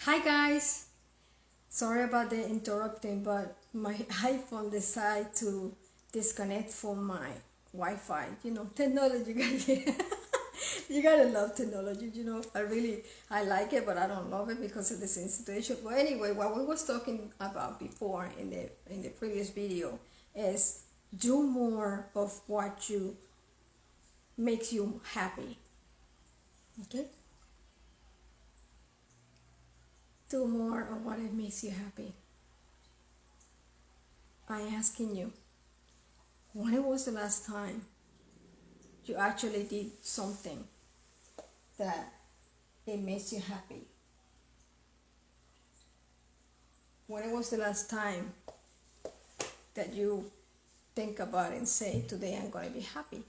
Hi guys, sorry about the interrupting, but my iPhone decided to disconnect from my Wi-Fi. Technology, guys. You gotta love technology. I like it, but I don't love it because of the same situation. But anyway, what we was talking about before in the previous video is do more of what you makes you happy. Okay, do more of what it makes you happy. I'm asking you, when was the last time you actually did something that it makes you happy? When was the last time that you think about it and say, today I'm going to be happy?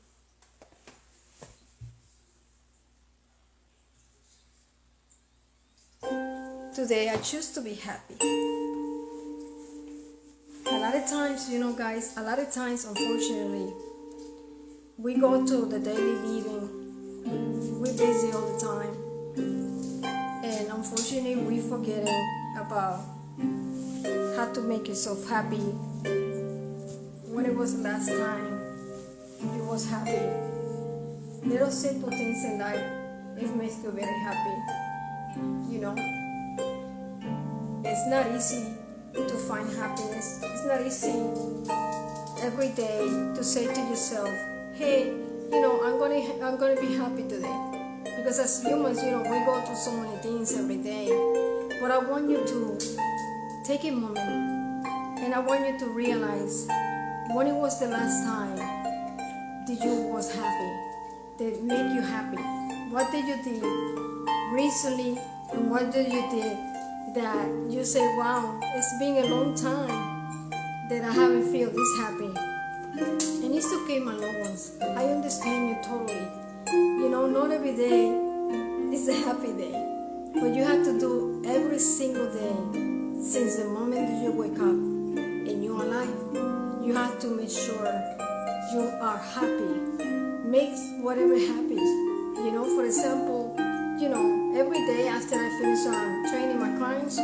Today I choose to be happy. A lot of times, guys, unfortunately, we go to the daily living, we're busy all the time, and unfortunately, we forgetting about how to make yourself happy. When it was the last time you was happy? Little simple things in life, it makes you very happy. It's not easy to find happiness. It's not easy every day to say to yourself, hey, I'm gonna be happy today. Because as humans, we go through so many things every day. But I want you to take a moment and I want you to realize, when it was the last time did you was happy, that make you happy? What did you do recently, and what did you do that you say, wow, it's been a long time that I haven't feel this happy? And it's okay, my loved ones. I understand you totally. Not every day is a happy day, but you have to do every single day since the moment that you wake up and you are alive. You have to make sure you are happy. Make whatever happy. For example, every day after I finish training my clients,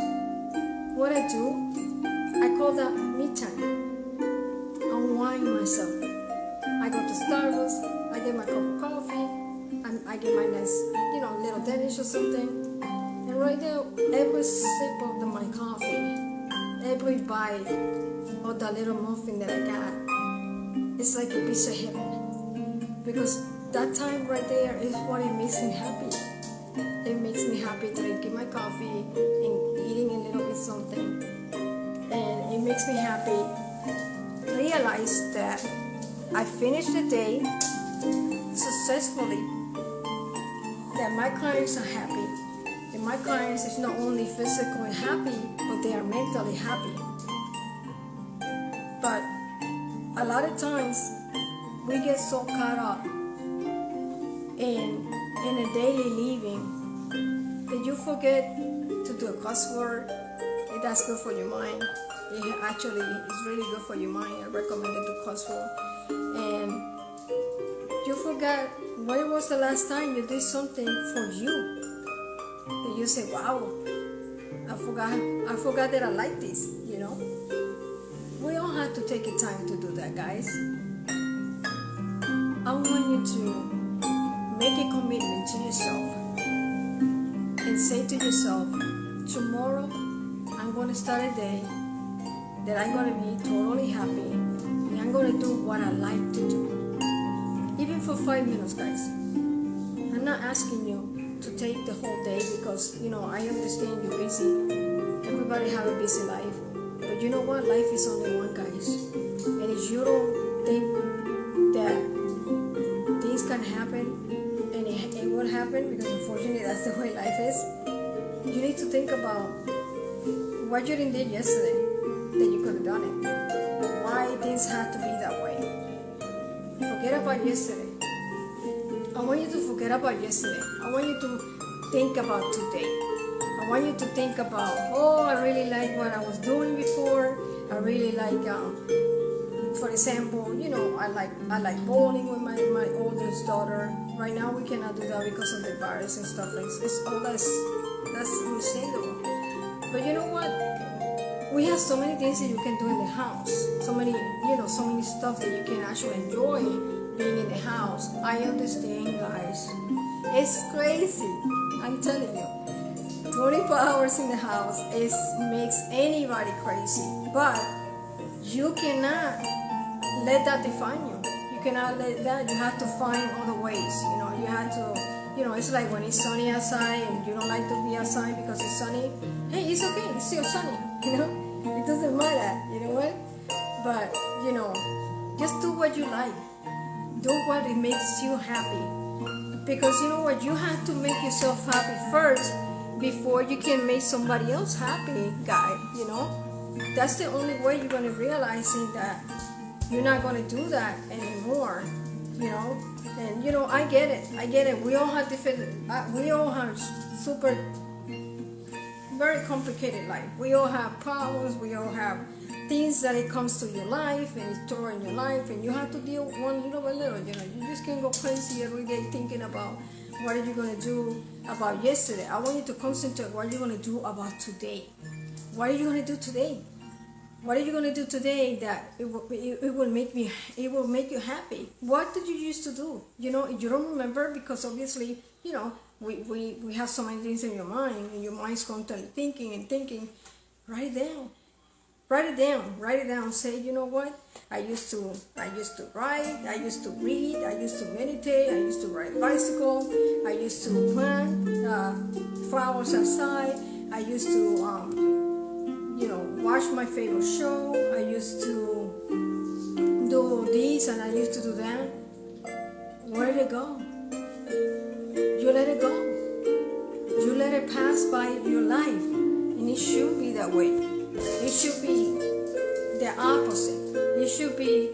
what I do, I call that me time. Unwind myself. I go to Starbucks, I get my cup of coffee, and I get my nice, little Danish or something. And right there, every sip of my coffee, every bite of that little muffin that I got, it's like a piece of heaven. Because that time right there is what it makes me happy. It makes me happy drinking my coffee and eating a little bit something. And it makes me happy realize that I finished the day successfully, that my clients are happy, and my clients is not only physically happy, but they are mentally happy. But a lot of times we get so caught up in a daily living that you forget to do a crossword. That's good for your mind. It actually is really good for your mind. I recommend it to crossword. And you forgot when was the last time you did something for you that you say, wow, I forgot that I like this. We all have to take a time to do that, guys. I want you to make a commitment to yourself and say to yourself, tomorrow I'm going to start a day that I'm going to be totally happy, and I'm going to do what I like to do. Even for 5 minutes, guys. I'm not asking you to take the whole day because, I understand you're busy. Everybody have a busy life. But you know what? Life is only one, guys. And if you don't think that things can happen, and it will happen, because unfortunately that's the way life is, you need to think about what you didn't do yesterday that you could have done it. Why things had to be that way. Forget about yesterday. I want you to forget about yesterday. I want you to think about today. I want you to think about, I really like what I was doing before. I really like, for example, I like bowling with my oldest daughter. Right now we cannot do that because of the virus and stuff. It's all that's understandable. But you know what? We have so many things that you can do in the house. So many, so many stuff that you can actually enjoy being in the house. I understand, guys. It's crazy. I'm telling you. 24 hours in the house makes anybody crazy. But you cannot let that define you. You cannot let that. You have to find other ways. You have to. It's like when it's sunny outside and you don't like to be outside because it's sunny. Hey, it's okay. It's still sunny. It doesn't matter. You know what? But just do what you like. Do what it makes you happy. Because you know what? You have to make yourself happy first before you can make somebody else happy, guy. That's the only way you're gonna realize that you're not gonna do that anymore. And I get it. We all have different. We all have super, very complicated life. We all have problems. We all have things that it comes to your life and it's throwing your life, and you have to deal one little by little. You just can't go crazy every day thinking about what are you gonna do about yesterday. I want you to concentrate what you're gonna do about today. What are you gonna do today? What are you gonna do today that it will make you happy? What did you used to do? You don't remember because obviously we have so many things in your mind and your mind's constantly thinking and thinking. Write it down. Say, you know what? I used to write. I used to read. I used to meditate. I used to ride bicycle. I used to plant flowers outside. I used to watch my favorite show. I used to do this and I used to do that. Where did it go? You let it go. You let it pass by your life, and it should be that way. It should be the opposite. It should be.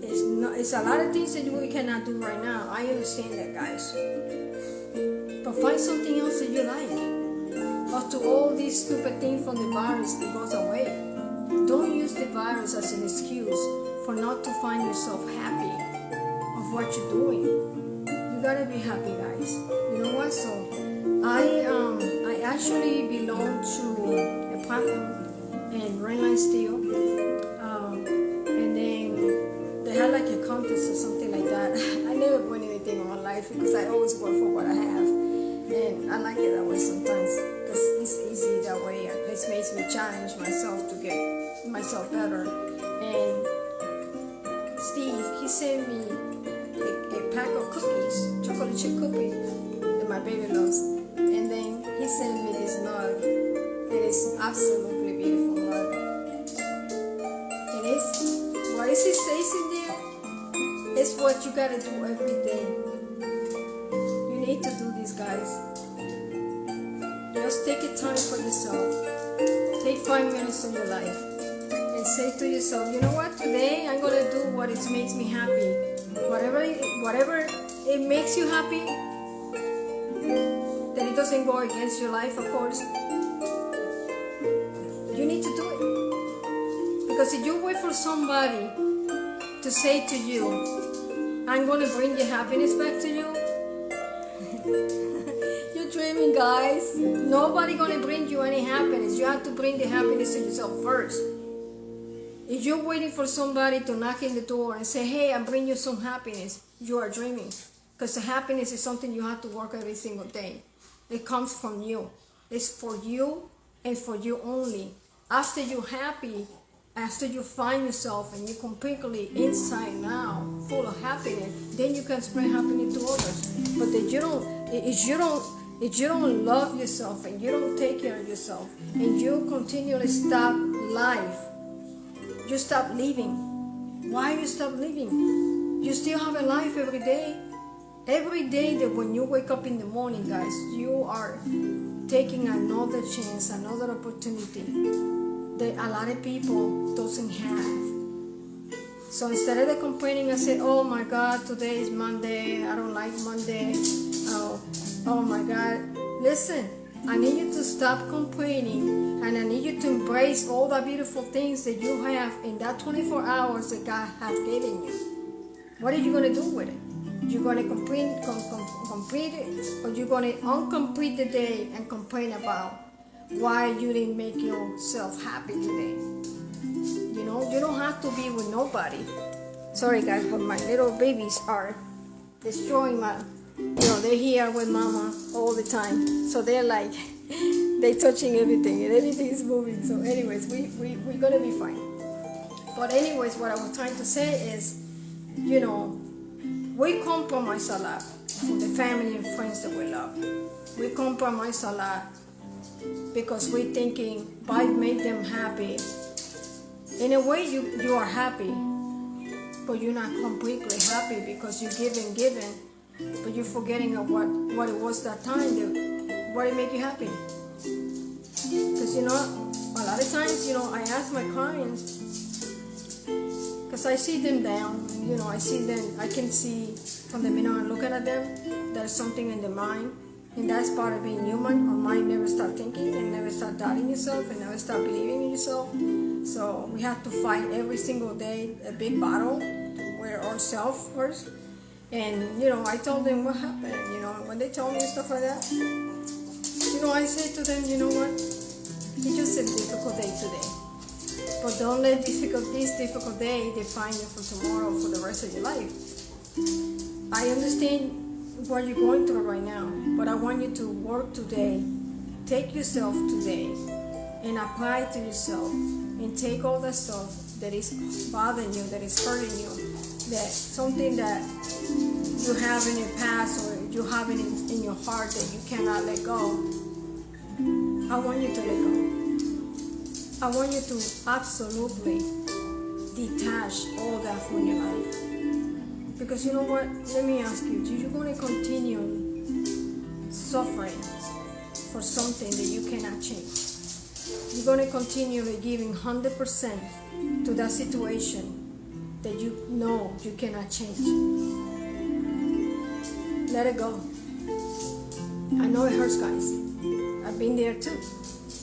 It's a lot of things that we cannot do right now. I understand that, guys. But find something else that you like. After all these stupid things from the virus, it goes away. Don't use the virus as an excuse for not to find yourself happy of what you're doing. You gotta be happy, guys. You know what? So I actually belong to a platinum and Rainline Steel, and then they had like a contest or something like that. I never win anything in my life because I always work for what I have, and I like it that way sometimes. It's easy that way. It makes me challenge myself to get myself better. And Steve, he sent me a pack of cookies, chocolate chip cookies that my baby loves. And then he sent me this mug. It is absolutely beautiful mug. And what it says in there is what you gotta do every day. You need to do this, guys. Just take a time for yourself. Take 5 minutes of your life and say to yourself, you know what? Today I'm gonna do what it makes me happy. Whatever it makes you happy, that it doesn't go against your life, of course. You need to do it. Because if you wait for somebody to say to you, I'm gonna bring your happiness back to you, dreaming, guys. Nobody gonna bring you any happiness. You have to bring the happiness to yourself first. If you're waiting for somebody to knock in the door and say, hey, I'm bringing you some happiness, you are dreaming. Because the happiness is something you have to work every single day. It comes from you. It's for you and for you only. After you're happy, after you find yourself and you're completely inside now, full of happiness, then you can spread happiness to others. But if you don't love yourself and you don't take care of yourself and you continually stop life, you stop living. Why you stop living? You still have a life every day. Every day that when you wake up in the morning, guys, you are taking another chance, another opportunity that a lot of people doesn't have. So instead of complaining and say, oh my God, today is Monday, I don't like Monday, oh my God, listen, I need you to stop complaining and I need you to embrace all the beautiful things that you have in that 24 hours that God has given you. What are you going to do with it? You're going to complete it, or you're going to incomplete the day and complain about why you didn't make yourself happy today. You don't have to be with nobody. Sorry guys, but my little babies are destroying they're here with mama all the time. So they're like, they're touching everything and everything is moving. So anyways, we're going to be fine. But anyways, what I was trying to say is, we compromise a lot for the family and friends that we love. We compromise a lot because we're thinking by make them happy. In a way, you are happy, but you're not completely happy because you're giving, but you're forgetting of what it was that time, what it make you happy. Because, a lot of times, I ask my clients, because I see them down, I can see from the minute I'm looking at them, there's something in their mind, and that's part of being human. Our mind never start thinking, and never start doubting yourself, and never start believing in yourself. So we have to fight every single day a big battle with ourselves first. And, I told them what happened, when they told me stuff like that, I say to them, you know what, it's just a difficult day today. But don't let this difficult day define you for tomorrow, for the rest of your life. I understand what you're going through right now, but I want you to work today. Take yourself today and apply it to yourself and take all the stuff that is bothering you, that is hurting you, that something that you have in your past or you have it in your heart that you cannot let go. I want you to let go. I want you to absolutely detach all that from your life. Because you know what? Let me ask you, you're going to continue suffering for something that you cannot change. You're going to continue giving 100% to that situation that you know you cannot change. Let it go. I know it hurts, guys. I've been there too.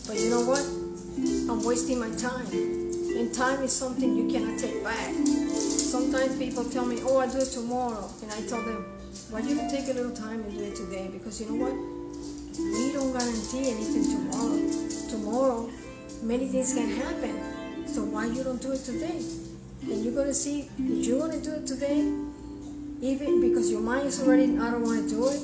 But you know what? I'm wasting my time. And time is something you cannot take back. Sometimes people tell me, I'll do it tomorrow. And I tell them, why you don't take a little time and do it today? Because you know what? We don't guarantee anything tomorrow. Tomorrow, many things can happen. So why you don't do it today? And you're going to see, if you're going to do it today, even because your mind is already, I don't want to do it,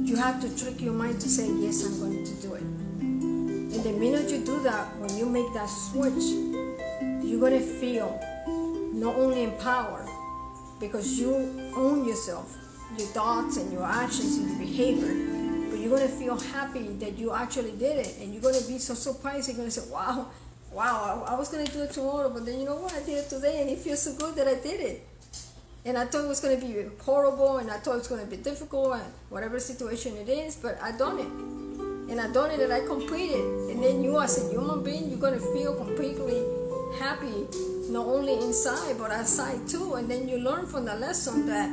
you have to trick your mind to say, yes, I'm going to do it. And the minute you do that, when you make that switch, you're going to feel not only empowered, because you own yourself, your thoughts and your actions and your behavior, but you're going to feel happy that you actually did it. And you're going to be so surprised. You're going to say, wow, I was going to do it tomorrow, but then you know what? I did it today, and it feels so good that I did it. And I thought it was going to be horrible, and I thought it was going to be difficult, and whatever situation it is, but I done it. And I done it, and I completed. And then you, as a human being, you're going to feel completely happy, not only inside, but outside too. And then you learn from the lesson that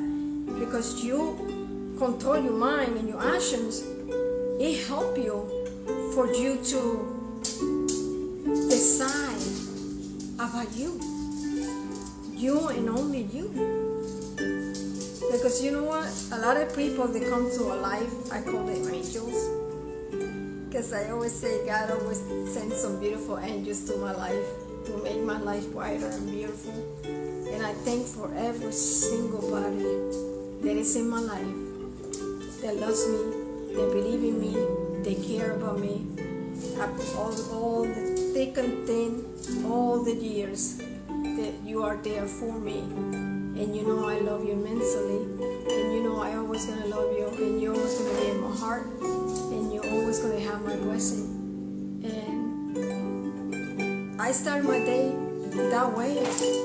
because you control your mind and your actions, it helps you for you to decide about you and only you. Because you know what? A lot of people that come to our life, I call them angels. Because I always say God always sends some beautiful angels to my life to make my life brighter and beautiful. And I thank for every single body that is in my life, that loves me, that believe in me, they care about me. All the thick and thin, all the years that you are there for me. And you know I love you immensely. And you know I always gonna love you. And you're always gonna be in my heart. And you're always gonna have my blessing. And I start my day that way,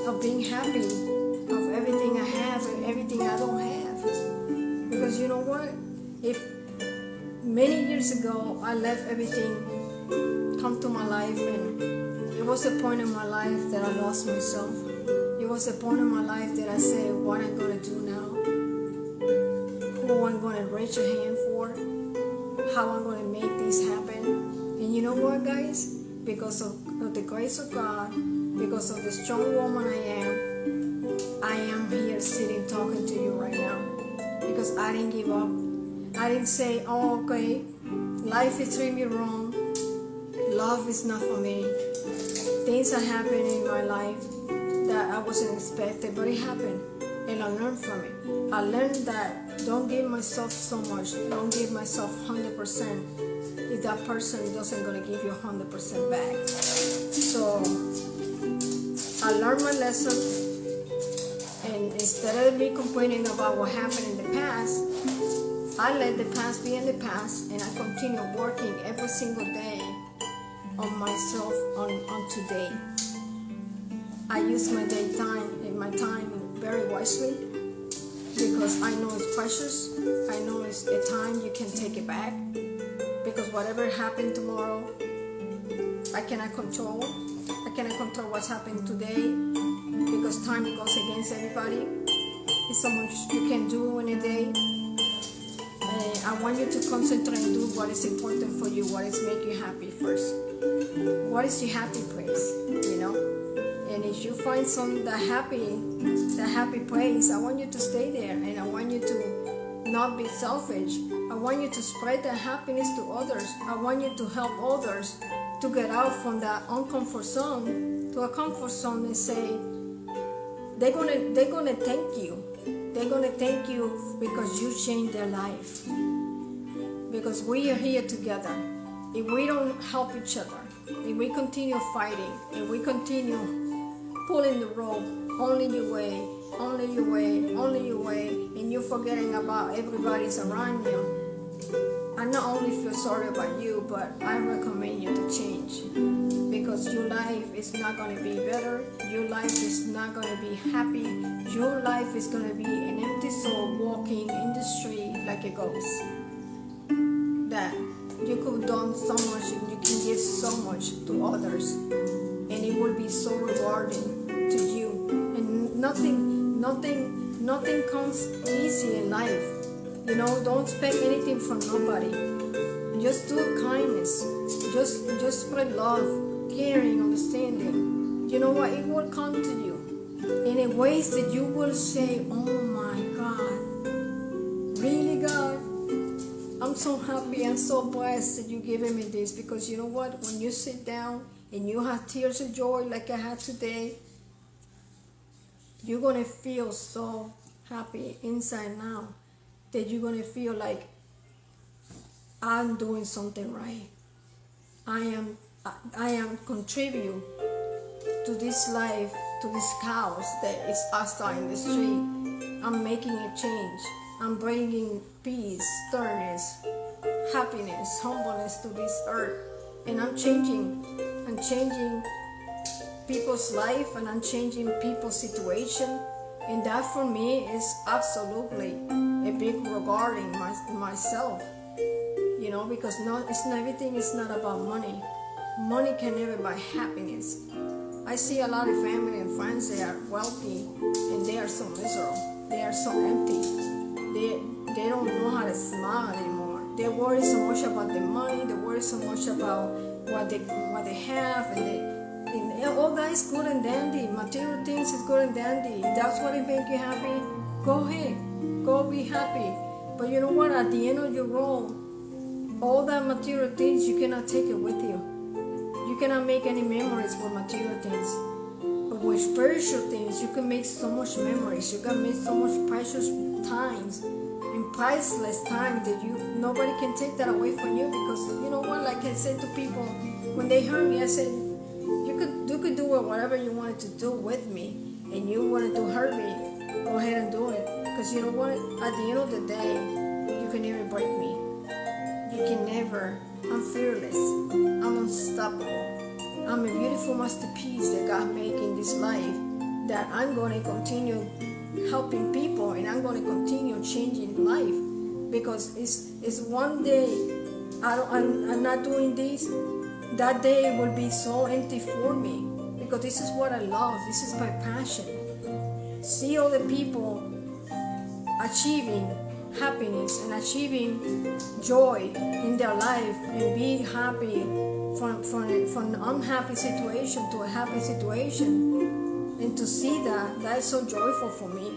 of being happy, of everything I have and everything I don't have. Because you know what? If many years ago I let everything come to my life, and it was a point in my life that I lost myself. It was a point in my life that I said, what I'm going to do now, who I'm going to raise a hand for, how I'm going to make this happen. And you know what, guys? Because of the grace of God, because of the strong woman I am here sitting talking to you right now. Because I didn't give up. I didn't say, oh, okay, life is treating me wrong. love is not for me. Things are happening in my life that I wasn't expecting, but it happened, and I learned from it. I learned that don't give myself so much, don't give myself 100% if that person doesn't gonna give you 100% back. So I learned my lesson, and instead of me complaining about what happened in the past, I let the past be in the past, and I continue working every single day on myself, on today. I use my time very wisely, because I know it's precious. I know it's a time you can take it back, because whatever happened tomorrow, I cannot control. I cannot control what's happening today, because time goes against everybody. It's so much you can do in a day. I want you to concentrate and do what is important for you, what is make you happy first. What is your happy place, you know? And if you find that happy place, I want you to stay there, and I want you to not be selfish. I want you to spread that happiness to others. I want you to help others to get out from that uncomfort zone to a comfort zone and say, they're gonna thank you. They're gonna thank you because you changed their life. Because we are here together. If we don't help each other, if we continue fighting, if we continue pulling the rope, only your way, only your way, only your way, and you're forgetting about everybody's around you, I not only feel sorry about you, but I recommend you to change. Because your life is not going to be better, your life is not going to be happy, your life is going to be an empty soul walking in the street like a ghost. That you could have done so much and you can give so much to others, and it will be so rewarding to you. And nothing comes easy in life. You know, don't expect anything from nobody. Just do kindness. Just spread love, caring, understanding. You know what? It will come to you in a ways that you will say, "Oh my God, really, God? I'm so happy and so blessed that you're giving me this." Because you know what? When you sit down and you have tears of joy like I had today, you're going to feel so happy inside now that you're going to feel like, I'm doing something right. I am contributing to this life, to this chaos that is outside in the street. I'm making a change. I'm bringing peace, sternness, happiness, humbleness to this earth. And I'm changing people's life, and I'm changing people's situation. And that for me is absolutely a big regarding myself. You know, because everything is not about money. Money can never buy happiness. I see a lot of family and friends, they are wealthy and they are so miserable. They are so empty. They don't know how to smile anymore. They worry so much about the money. They worry so much about what they have, and all that is good and dandy. Material things is good and dandy. If that's what it makes you happy, go ahead, go be happy. But you know what? At the end of your road, all that material things, you cannot take it with you. You cannot make any memories with material things. But with spiritual things, you can make so much memories. You can make so much precious times and priceless time that nobody can take that away from you. Because you know what? Like I said to people when they heard me, I said, you could do whatever you wanted to do with me, and you wanted to hurt me, go ahead and do it. Because you know what? At the end of the day, you can never break me. You can never. I'm fearless. I'm unstoppable. I'm a beautiful masterpiece that God made in this life, that I'm going to continue helping people, and I'm going to continue changing life. Because it's one day I'm not doing this, that day will be so empty for me. Because this is what I love. This is my passion. See other people achieving happiness and achieving joy in their life, and be happy from an unhappy situation to a happy situation, and to see that is so joyful for me.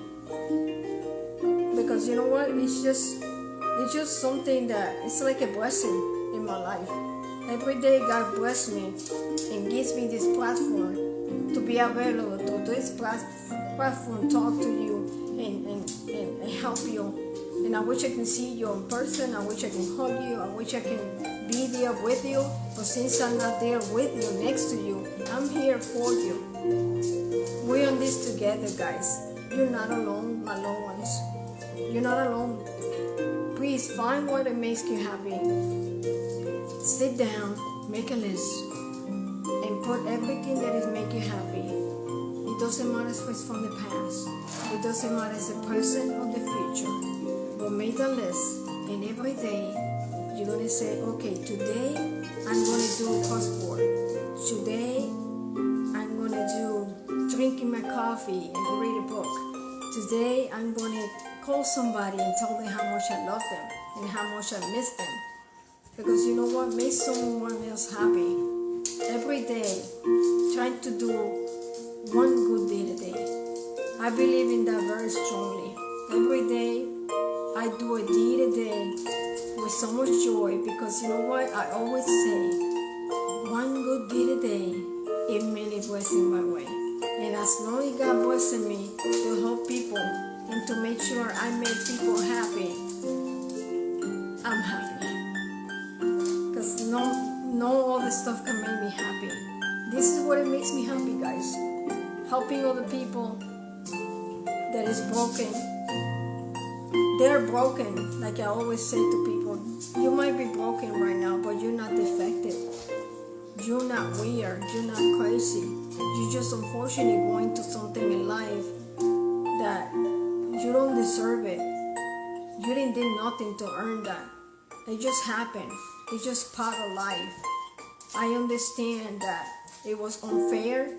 Because you know what, it's just something that it's like a blessing in my life. Every day God bless me and gives me this platform to be available to this platform, talk to you and help you. And I wish I can see you in person. I wish I can hug you. I wish I can be there with you. But since I'm not there with you, next to you, I'm here for you. We're on this together, guys. You're not alone, my loved ones. You're not alone. Please find what makes you happy. Sit down, make a list, and put everything that is make you happy. It doesn't matter if it's from the past. It doesn't matter if it's the present or the future. But make the list, and every day you're gonna say, okay, today I'm gonna do crossword. Today I'm gonna do drinking my coffee and read a book. Today I'm gonna call somebody and tell them how much I love them and how much I miss them. Because you know what? Make someone else happy. Every day, trying to do one good deed a day. I believe in that very strongly. Every day, I do a deed a day with so much joy because you know what? I always say, one good deed a day, it many blessings my way. And as long as God blesses me to help people and to make sure I make people happy, I'm happy. Because no other stuff can make me happy. This is what it makes me happy, guys. Helping other people that is broken. They're broken, like I always say to people. You might be broken right now, but you're not defective. You're not weird. You're not crazy. You're just unfortunately going through something in life that you don't deserve it. You didn't do nothing to earn that. It just happened. It's just part of life. I understand that it was unfair,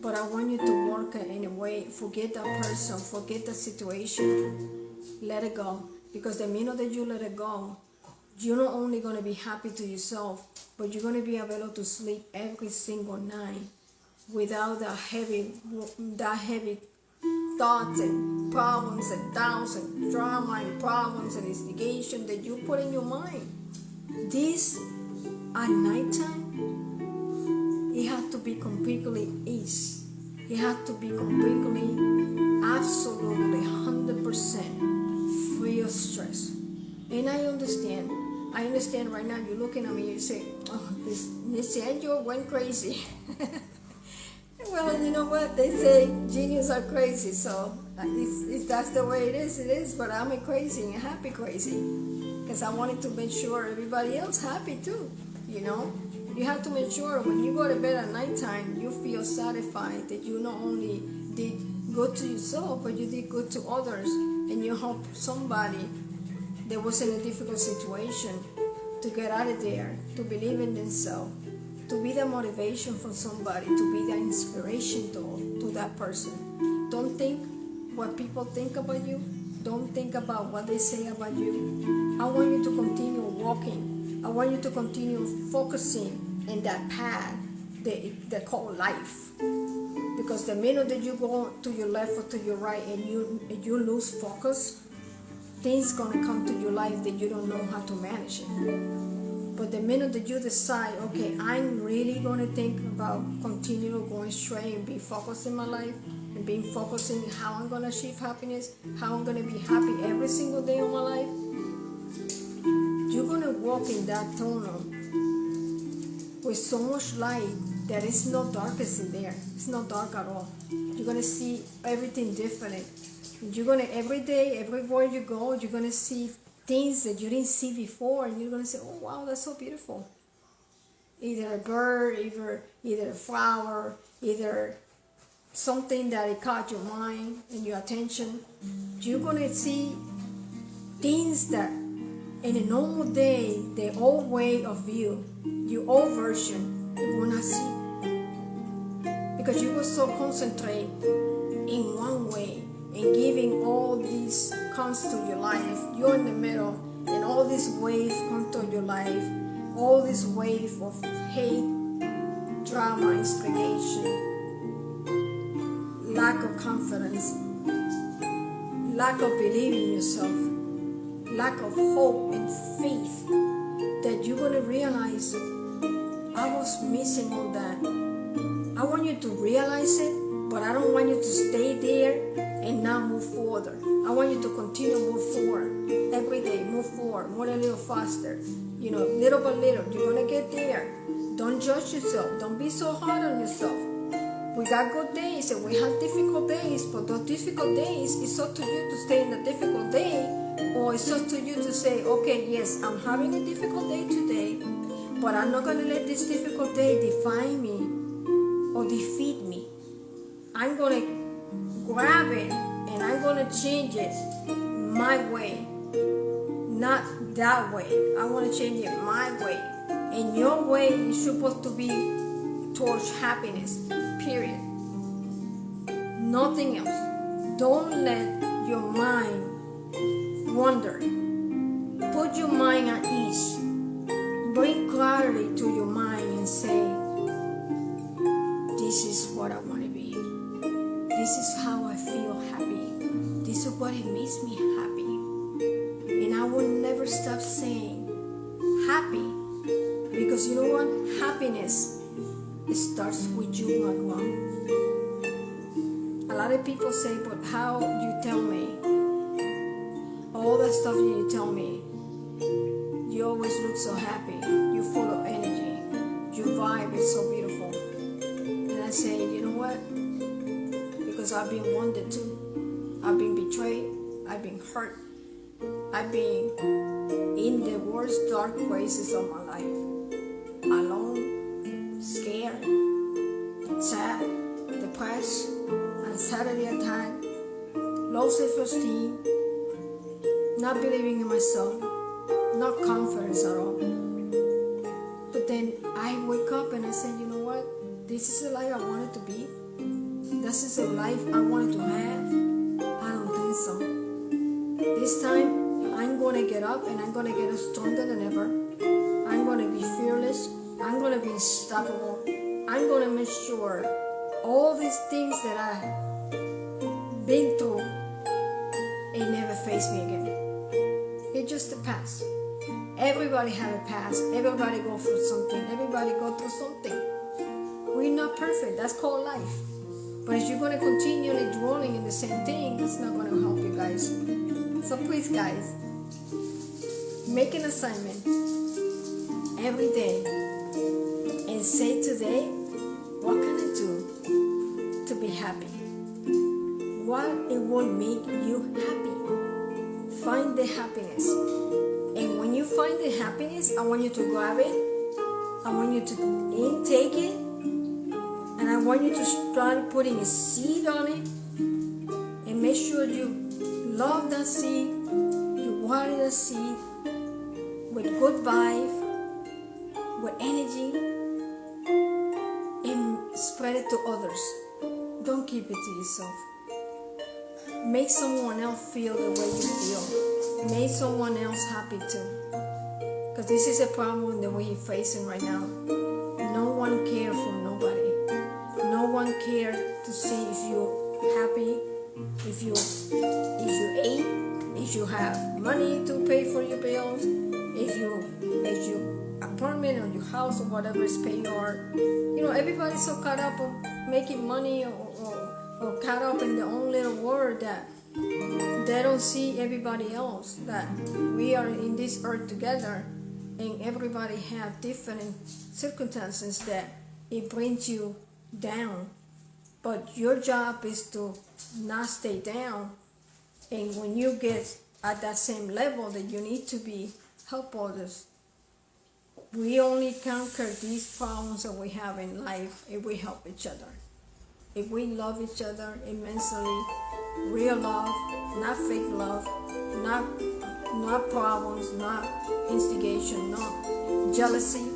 but I want you to work it in a way. Forget that person. Forget the situation. Let it go. Because the minute that you let it go, you're not only going to be happy to yourself, but you're going to be able to sleep every single night without that heavy thoughts and problems and doubts and drama and problems and instigation that you put in your mind. This at nighttime, it had to be completely ease. It had to be completely, absolutely 100% free of stress. And I understand right now you're looking at me and you say, oh, this Angel went crazy. Well, you know what? They say geniuses are crazy, so if that's the way it is, but I'm a crazy and happy crazy. Because I wanted to make sure everybody else happy too, you know? You have to make sure when you go to bed at nighttime, you feel satisfied that you not only did good to yourself, but you did good to others, and you helped somebody that was in a difficult situation to get out of there, to believe in themselves, to be the motivation for somebody, to be the inspiration to that person. Don't think what people think about you. Don't think about what they say about you. I want you to continue walking. I want you to continue focusing in that path they call life. Because the minute that you go to your left or to your right and you lose focus, things gonna come to your life that you don't know how to manage it. But the minute that you decide, okay, I'm really gonna think about continuing going straight and be focused in my life and being focused in how I'm gonna achieve happiness, how I'm gonna be happy every single day of my life, you're gonna walk in that tunnel with so much light that it's no darkness in there. It's not dark at all. You're gonna see everything different. You're gonna every day, everywhere you go, you're gonna see things that you didn't see before, and you're gonna say, "Oh wow, that's so beautiful." Either a bird, either a flower, either something that it caught your mind and your attention. You're gonna see things that in a normal day, the old way of view, your old version, you will not see. Because you were so concentrated in one way and giving all these comes to your life. You're in the middle and all these waves come to your life. All this wave of hate, drama, instigation, lack of confidence, lack of believing in yourself, lack of hope and faith, that you're going to realize I was missing all that. I want you to realize it, but I don't want you to stay there and not move forward. I want you to continue to move forward. Every day, move forward, more a little faster. Little by little, you're going to get there. Don't judge yourself. Don't be so hard on yourself. We got good days and we have difficult days, but those difficult days, it's up to you to stay in the difficult day, or it's up to you to say, okay, yes, I'm having a difficult day today, but I'm not going to let this difficult day define me or defeat me. I'm going to grab it and I'm going to change it my way, not that way. I want to change it my way. And your way is supposed to be towards happiness, period. Nothing else. Don't let your mind wander. Put your mind at ease. Bring clarity to your mind and say, this is what I want to be. This is how I feel happy. This is what it makes me happy. And I will never stop saying happy, because you know what? Happiness, it starts with you, my girl. A lot of people say, but how you tell me? All the stuff you tell me, you always look so happy. You're full of energy. Your vibe is so beautiful. And I say, you know what? Because I've been wounded too. I've been betrayed. I've been hurt. I've been in the worst dark places of my life. Alone, scared, sad, depressed, anxiety attack, low self-esteem, not believing in myself, not confidence at all. But then I wake up and I say, you know what? This is the life I wanted to be. This is the life I wanted to have. I don't think so. This time, I'm going to get up and I'm going to get stronger than ever. I'm going to be fearless. I'm going to be unstoppable. I'm going to make sure all these things that I've been through, it never face me again. It's just the past. Everybody have a past. Everybody go through something. Everybody go through something. We're not perfect. That's called life. But if you're going to continually dwelling in the same thing, it's not going to help you guys. So please, guys, make an assignment every day and say today, what can I do to be happy? What it will make you happy? Find the happiness. And when you find the happiness, I want you to grab it. I want you to intake it. And I want you to start putting a seed on it. And make sure you love that seed. You water the seed with good vibe, with energy, and spread it to others. Don't keep it to yourself. Make someone else feel the way you feel. Make someone else happy too. Because this is a problem that we're facing right now. No one cares for nobody. No one cares to see if you're happy, if you ate, if you have money to pay for your bills, if your apartment or your house or whatever is paid, or everybody's so caught up of making money or caught up in their own little world that they don't see everybody else, that we are in this earth together and everybody have different circumstances that it brings you down. But your job is to not stay down, and when you get at that same level that you need to be, help others. We only conquer these problems that we have in life if we help each other. If we love each other immensely, real love, not fake love, not problems, not instigation, not jealousy,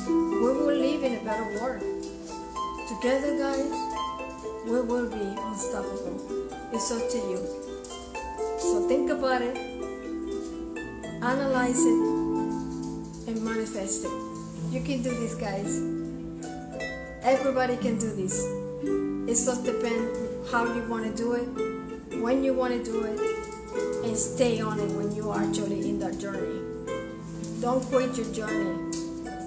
we will live in a better world. Together, guys, we will be unstoppable. It's up to you. So think about it, analyze it, and manifest it. You can do this, guys. Everybody can do this. It just depends how you want to do it, when you want to do it, and stay on it when you are actually in that journey. Don't quit your journey.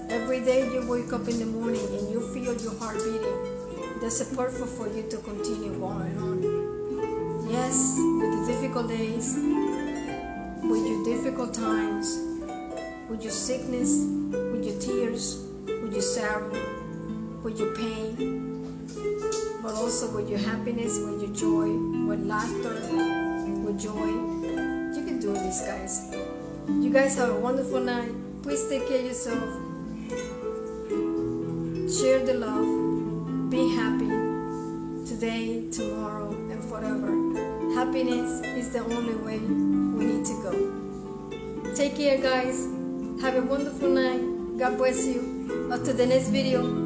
Every day you wake up in the morning and you feel your heart beating, there's a purpose for you to continue going on. Yes, with the difficult days, with your difficult times, with your sickness, with your tears, with your sorrow, with your pain, but also with your happiness, with your joy, with laughter, with joy. You can do this, guys. You guys have a wonderful night. Please take care of yourself. Share the love. Be happy today, tomorrow, and forever. Happiness is the only way we need to go. Take care, guys. Have a wonderful night. God bless you. Up to the next video.